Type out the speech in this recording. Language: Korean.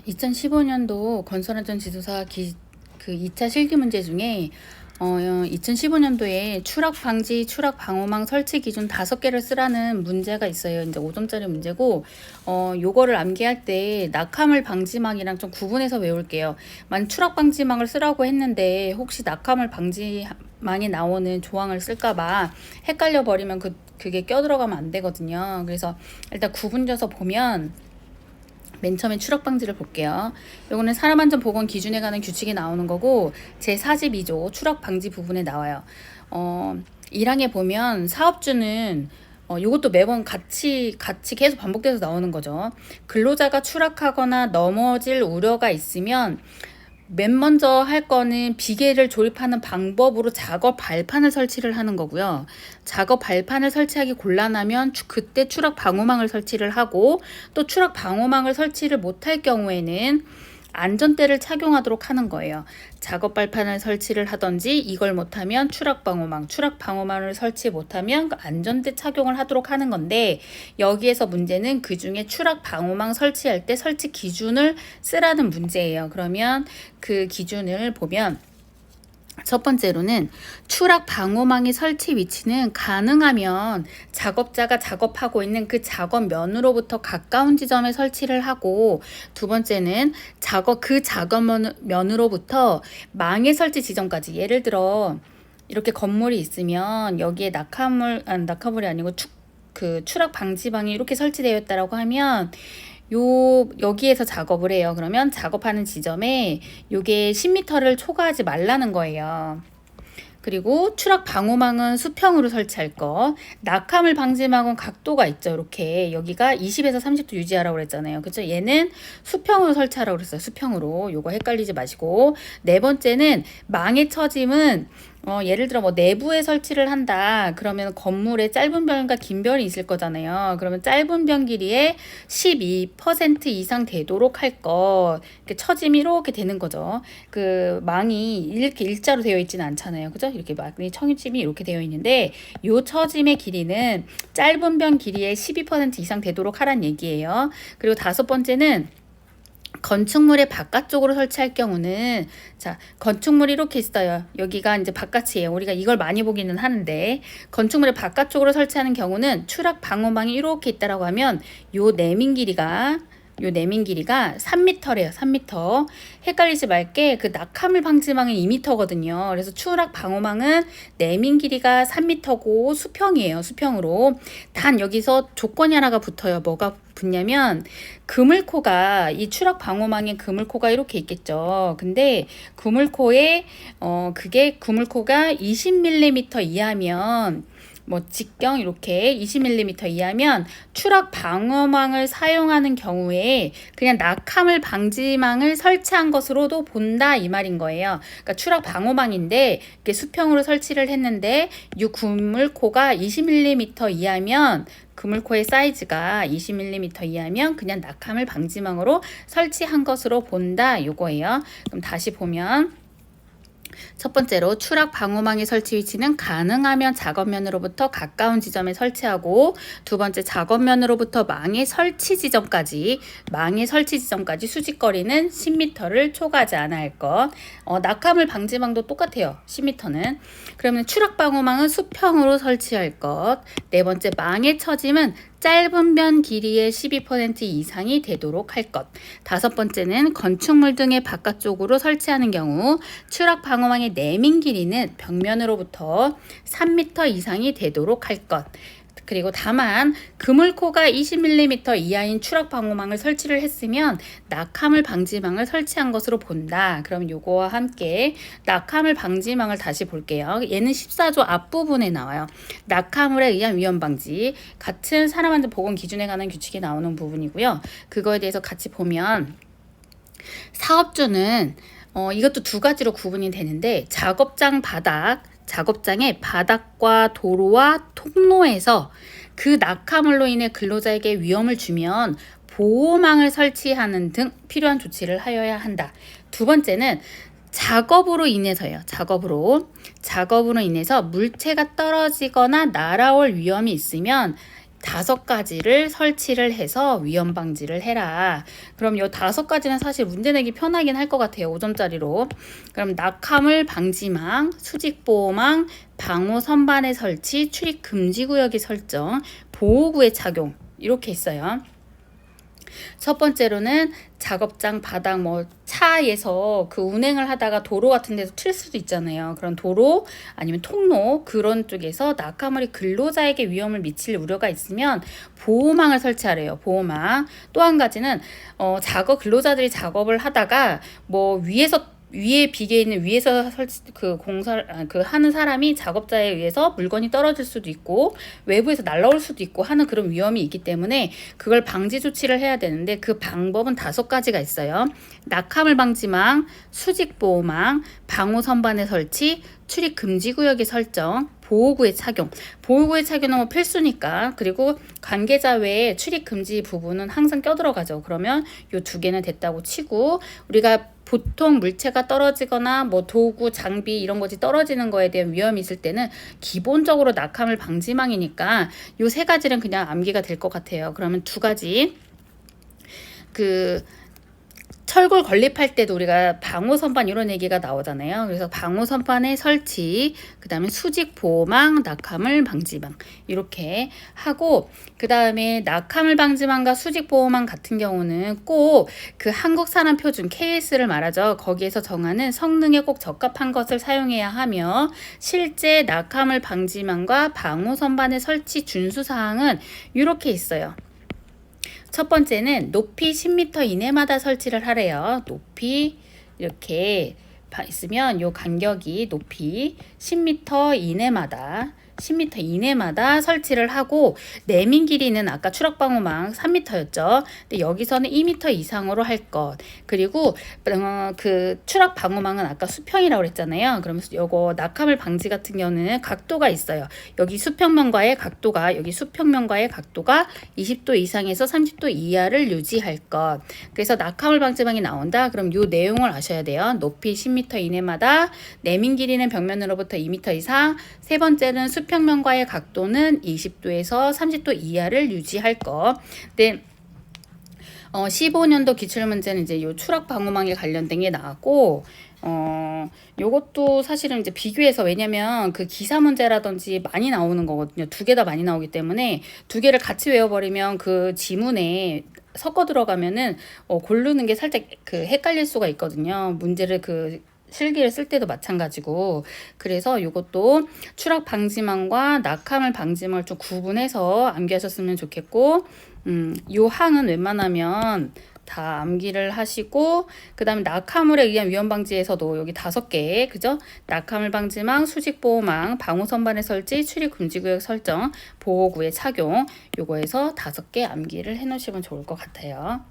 2015년도 건설안전지도사 그 2차 실기 문제 중에 2015년도에 추락 방지, 추락 방호망 설치 기준 5개를 쓰라는 문제가 있어요. 이제 5점짜리 문제고, 요거를 암기할 때 낙하물 방지망이랑 좀 구분해서 외울게요. 추락 방지망을 쓰라고 했는데 혹시 낙하물 방지망에 나오는 조항을 쓸까봐 헷갈려 버리면 그게 껴들어가면 안 되거든요. 그래서 일단 구분져서 보면 맨 처음에 추락 방지를 볼게요. 요거는 사람안전보건 기준에 관한 규칙이 나오는 거고 제42조 추락 방지 부분에 나와요. 1항에 보면 사업주는 요것도 매번 같이 계속 반복돼서 나오는 거죠. 근로자가 추락하거나 넘어질 우려가 있으면 맨 먼저 할 거는 비계를 조립하는 방법으로 작업 발판을 설치를 하는 거고요. 작업 발판을 설치하기 곤란하면 그때 추락 방호망을 설치를 하고, 또 추락 방호망을 설치를 못할 경우에는 안전대를 착용하도록 하는 거예요. 작업 발판을 설치를 하든지, 이걸 못하면 추락 방호망을 설치 못하면 안전대 착용을 하도록 하는 건데, 여기에서 문제는 그 중에 추락 방호망 설치할 때 설치 기준을 쓰라는 문제예요. 그러면 그 기준을 보면 첫 번째로는 추락 방호망의 설치 위치는 가능하면 작업자가 작업하고 있는 그 작업면으로부터 가까운 지점에 설치를 하고, 두 번째는 그 작업면으로부터 망의 설치 지점까지, 예를 들어 이렇게 건물이 있으면 여기에 낙하물이 아니고 추락 방지망이 이렇게 설치되어 있다라고 하면 여기에서 작업을 해요. 그러면 작업하는 지점에 요게 10m를 초과하지 말라는 거예요. 그리고 추락 방호망은 수평으로 설치할 거. 낙하물 방지망은 각도가 있죠. 이렇게 여기가 20에서 30도 유지하라고 그랬잖아요. 그렇죠? 얘는 수평으로 설치하라고 그랬어요. 수평으로. 요거 헷갈리지 마시고. 네 번째는 망의 처짐은 예를 들어 내부에 설치를 한다. 그러면 건물에 짧은 변과 긴 변이 있을 거잖아요. 그러면 짧은 변 길이에 12% 이상 되도록 할 거. 처짐이 이렇게 되는 거죠. 그 망이 이렇게 일자로 되어 있지는 않잖아요. 그죠? 이렇게 망의 처짐이 이렇게 되어 있는데, 요 처짐의 길이는 짧은 변 길이의 12% 이상 되도록 하란 얘기예요. 그리고 다섯 번째는 건축물의 바깥쪽으로 설치할 경우는, 건축물이 이렇게 있어요. 여기가 이제 바깥이에요. 우리가 이걸 많이 보기는 하는데, 건축물의 바깥쪽으로 설치하는 경우는 추락 방호망이 이렇게 있다라고 하면 요 내민 길이가 3m래요. 3m. 헷갈리지 말게, 그 낙하물 방지망은 2m거든요. 그래서 추락 방호망은 내민 길이가 3m고 수평이에요. 수평으로. 단 여기서 조건이 하나가 붙어요. 뭐가 붙냐면, 이 추락 방호망에 그물코가 이렇게 있겠죠. 근데 그물코가 20mm 이하면, 직경 이렇게 20mm 이하면 추락 방어망을 사용하는 경우에 그냥 낙하물 방지망을 설치한 것으로도 본다, 이 말인 거예요. 그러니까 추락 방어망인데 이렇게 수평으로 설치를 했는데 이 그물코가 20mm 이하면, 그물코의 사이즈가 20mm 이하면 그냥 낙하물 방지망으로 설치한 것으로 본다, 요거예요. 그럼 다시 보면, 첫 번째로 추락 방호망의 설치 위치는 가능하면 작업면으로부터 가까운 지점에 설치하고, 두 번째 작업면으로부터 망의 설치 지점까지 수직거리는 10m를 초과하지 않아야 할 것. 낙하물 방지망도 똑같아요. 10m는. 그러면 추락 방호망은 수평으로 설치할 것. 네 번째, 망의 처짐은 짧은 변 길이의 12% 이상이 되도록 할 것. 다섯 번째는 건축물 등의 바깥쪽으로 설치하는 경우 추락 방호망의 내민 길이는 벽면으로부터 3m 이상이 되도록 할 것. 그리고 다만 그물코가 20mm 이하인 추락 방호망을 설치를 했으면 낙하물 방지망을 설치한 것으로 본다. 그럼 요거와 함께 낙하물 방지망을 다시 볼게요. 얘는 14조 앞부분에 나와요. 낙하물에 의한 위험 방지, 같은 사람안전보건 기준에 관한 규칙이 나오는 부분이고요. 그거에 대해서 같이 보면, 사업주는 이것도 두 가지로 구분이 되는데, 작업장의 바닥과 도로와 통로에서 그 낙하물로 인해 근로자에게 위험을 주면 보호망을 설치하는 등 필요한 조치를 하여야 한다. 두 번째는 작업으로 인해서요. 작업으로 인해서 물체가 떨어지거나 날아올 위험이 있으면 5가지를 설치를 해서 위험 방지를 해라. 그럼 요 5가지는 사실 문제 내기 편하긴 할 것 같아요. 5점짜리로. 그럼 낙하물 방지망, 수직보호망, 방호 선반의 설치, 출입 금지 구역의 설정, 보호구의 착용 이렇게 있어요. 첫 번째로는 작업장 바닥 뭐 차에서 그 운행을 하다가 도로 같은 데서 튈 수도 있잖아요. 그런 도로 아니면 통로 그런 쪽에서 낙하물이 근로자에게 위험을 미칠 우려가 있으면 보호망을 설치하래요. 보호망. 또 한 가지는 근로자들이 작업을 하다가 뭐 위에 비계 있는 위에서 설치 하는 사람이 작업자에 의해서 물건이 떨어질 수도 있고 외부에서 날라올 수도 있고 하는 그런 위험이 있기 때문에 그걸 방지 조치를 해야 되는데 그 방법은 5가지가 있어요. 낙하물 방지망, 수직보호망, 방호 선반의 설치, 출입 금지 구역의 설정, 보호구의 착용. 보호구의 착용은 뭐 필수니까. 그리고 관계자 외에 출입 금지 부분은 항상 껴들어가죠. 그러면 요 2개는 됐다고 치고 우리가 보통 물체가 떨어지거나 뭐 도구, 장비 이런 것이 떨어지는 거에 대한 위험이 있을 때는 기본적으로 낙하물 방지망이니까 요 3가지는 그냥 암기가 될 것 같아요. 그러면 2가지 철골 건립할 때도 우리가 방호 선반 이런 얘기가 나오잖아요. 그래서 방호 선반의 설치, 그 다음에 수직 보호망, 낙하물 방지망 이렇게 하고 그 다음에 낙하물 방지망과 수직 보호망 같은 경우는 꼭 그 한국 산업 표준 KS를 말하죠. 거기에서 정하는 성능에 꼭 적합한 것을 사용해야 하며 실제 낙하물 방지망과 방호 선반의 설치 준수 사항은 이렇게 있어요. 첫 번째는 높이 10m 이내마다 설치를 하래요. 높이 이렇게 있으면 요 간격이 높이 10m 이내마다 설치를 하고 내민 길이는 아까 추락방호망 3m였죠. 근데 여기서는 2m 이상으로 할 것. 그리고 그 추락방호망은 아까 수평이라고 그랬잖아요. 그러면서 요거 낙하물 방지 같은 경우는 각도가 있어요. 여기 수평면과의 각도가 20도 이상에서 30도 이하를 유지할 것. 그래서 낙하물 방지망이 나온다. 그럼 요 내용을 아셔야 돼요. 높이 10m 이내마다 내민 길이는 벽면으로부터 2m 이상. 세 번째는 수평면과의 각도는 20도에서 30도 이하를 유지할 것. 근데 15년도 기출문제는 이제 요 추락 방호망에 관련된 게 나왔고 요것도 사실은 이제 비교해서 왜냐면 그 기사 문제라든지 많이 나오는 거거든요. 2개 다 많이 나오기 때문에 2개를 같이 외워버리면 그 지문에 섞어 들어가면은 고르는 게 살짝 헷갈릴 수가 있거든요. 문제를 실기를 쓸 때도 마찬가지고 그래서 이것도 추락 방지망과 낙하물 방지망을 좀 구분해서 암기하셨으면 좋겠고 요 항은 웬만하면 다 암기를 하시고 그 다음에 낙하물에 의한 위험 방지에서도 여기 5개 그죠? 낙하물 방지망, 수직보호망, 방호 선반의 설치, 출입 금지구역 설정, 보호구의 착용 요거에서 5개 암기를 해 놓으시면 좋을 것 같아요.